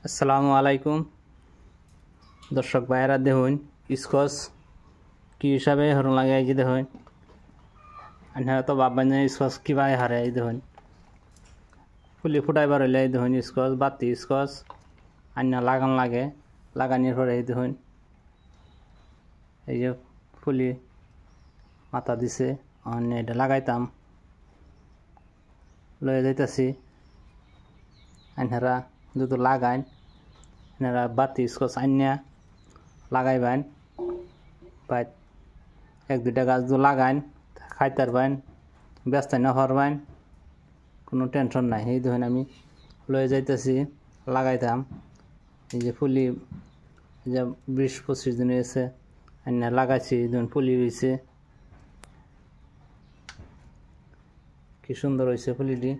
আসসালামু আলাইকুম দর্শক ভাইরা, দেখুন স্কচ কি হিসাবে হরণ লাগে। এই যে দেখুন, আপনারা তো ভাববেন যে স্কচ কীভাবে হারে। এই দেখুন ফুলি ফুটাইবার হইলে এই দেখুন স্কচ বাতি স্কচ আন্না লাগান লাগে। লাগানোর পরে এই দেখুন এই যে ফুলি মাথা দিছে, অন্য এটা লাগাইতাম লয়ে যাইতাছি। আপনারা যদি লাগাইন, আপনারা বাতি স্কচ আন্না লাগাইবেন, বা এক দুইটা গাছ যদি লাগাইন খাইতে পারবেন, ব্যস্ত না পারবেন, কোনো টেনশন নাই। এই দেখুন আমি লয়ে যাইতেছি লাগাইতাম। এই যে ফুলি এই যে 20-25 দিন হয়েছে আন্না লাগাইছি, দেখুন ফুলি হয়েছে, কি সুন্দর হয়েছে ফুলিটি।